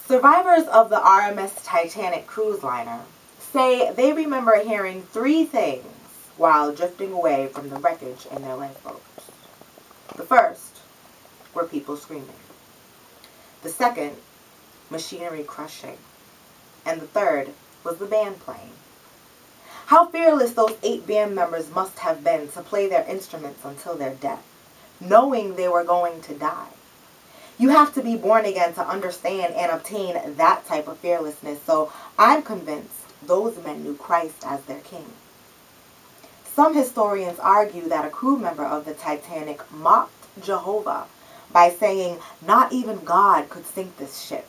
Survivors of the RMS Titanic cruise liner say they remember hearing three things while drifting away from the wreckage in their lifeboats. The first were people screaming. The second, machinery crushing. And the third was the band playing. How fearless those 8 band members must have been to play their instruments until their death, knowing they were going to die. You have to be born again to understand and obtain that type of fearlessness, so I'm convinced those men knew Christ as their king. Some historians argue that a crew member of the Titanic mocked Jehovah by saying not even God could sink this ship.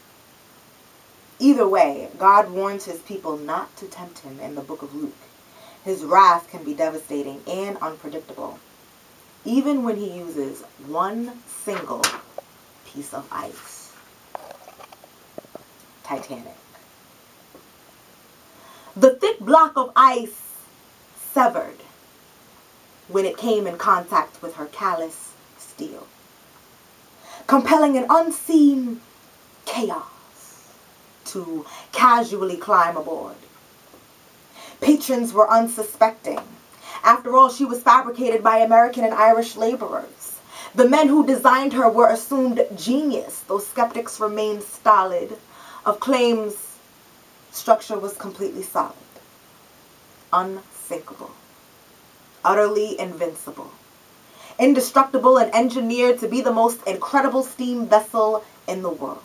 Either way, God warns his people not to tempt him in the book of Luke. His wrath can be devastating and unpredictable, even when he uses one single piece of ice. Titanic. The thick block of ice severed when it came in contact with her callous steel, compelling an unseen chaos to casually climb aboard. Patrons were unsuspecting. After all, she was fabricated by American and Irish laborers. The men who designed her were assumed genius, though skeptics remained stolid. Of claims, structure was completely solid, unsinkable, utterly invincible, indestructible, and engineered to be the most incredible steam vessel in the world.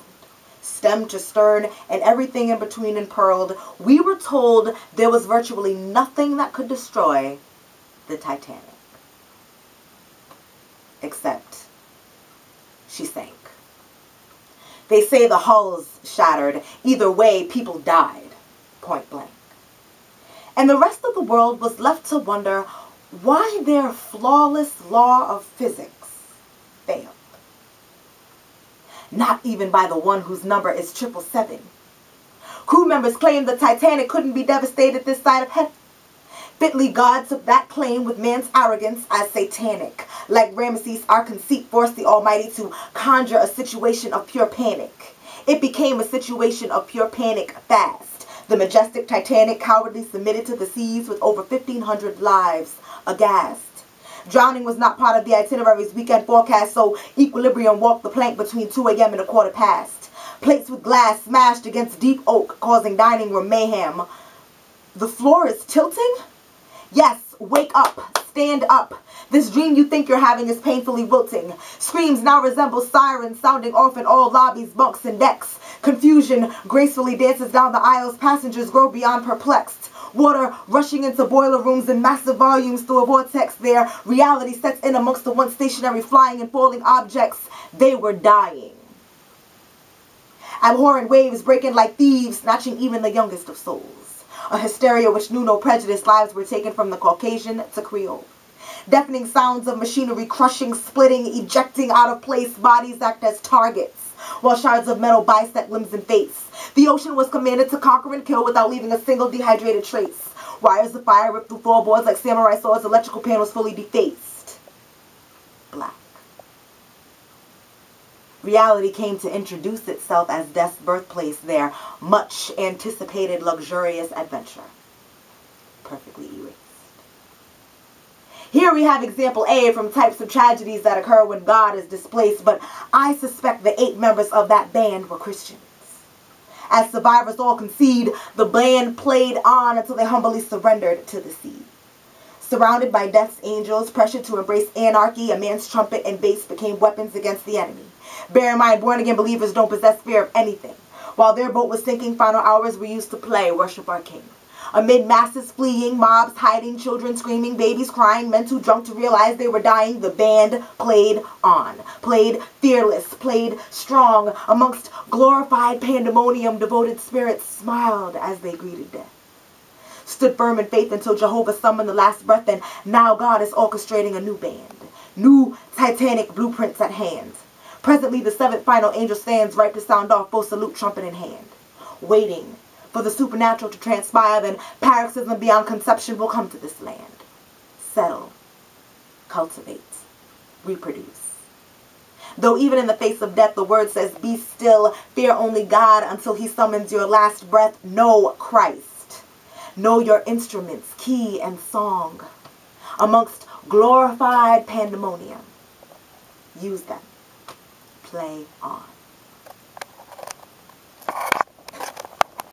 Stem to stern and everything in between impearled, we were told there was virtually nothing that could destroy the Titanic. Except she sank. They say the hulls shattered. Either way, people died, point blank. And the rest of the world was left to wonder why their flawless law of physics failed. Not even by the one whose number is 777. Crew members claimed the Titanic couldn't be devastated this side of heaven. Fitly, God took that claim with man's arrogance as satanic. Like Ramesses, our conceit forced the Almighty to conjure a situation of pure panic. It became a situation of pure panic fast. The majestic Titanic cowardly submitted to the seas with over 1,500 lives aghast. Drowning was not part of the itinerary's weekend forecast, so Equilibrium walked the plank between 2 a.m. and 1:15. Plates with glass smashed against deep oak, causing dining room mayhem. The floor is tilting? Yes, wake up, stand up. This dream you think you're having is painfully wilting. Screams now resemble sirens sounding off in all lobbies, bunks, and decks. Confusion gracefully dances down the aisles. Passengers grow beyond perplexed. Water rushing into boiler rooms in massive volumes through a vortex. Their reality sets in amongst the once stationary flying and falling objects. They were dying. Abhorrent waves breaking like thieves, snatching even the youngest of souls. A hysteria which knew no prejudice. Lives were taken from the Caucasian to Creole. Deafening sounds of machinery crushing, splitting, ejecting out of place. Bodies act as targets, while shards of metal bisect limbs and face. The ocean was commanded to conquer and kill without leaving a single dehydrated trace. Wires of fire ripped through floorboards like samurai swords, electrical panels fully defaced. Black. Reality came to introduce itself as death's birthplace, their much anticipated luxurious adventure. Perfectly erased. Here we have example A from types of tragedies that occur when God is displaced, but I suspect the 8 members of that band were Christians. As survivors all concede, the band played on until they humbly surrendered to the sea. Surrounded by death's angels, pressured to embrace anarchy, a man's trumpet and bass became weapons against the enemy. Bear in mind, born-again believers don't possess fear of anything. While their boat was sinking, final hours were used to play, worship our King. Amid masses fleeing, mobs hiding, children screaming, babies crying, men too drunk to realize they were dying, the band played on. Played fearless, played strong. Amongst glorified pandemonium, devoted spirits smiled as they greeted death. Stood firm in faith until Jehovah summoned the last breath, and now God is orchestrating a new band. New Titanic blueprints at hand. Presently, the 7th final angel stands ripe to sound off, full salute, trumpet in hand. Waiting for the supernatural to transpire, then paroxysm beyond conception will come to this land. Settle, cultivate, reproduce. Though even in the face of death, the word says, be still, fear only God until he summons your last breath. Know Christ. Know your instruments, key and song. Amongst glorified pandemonium, use them. Play on.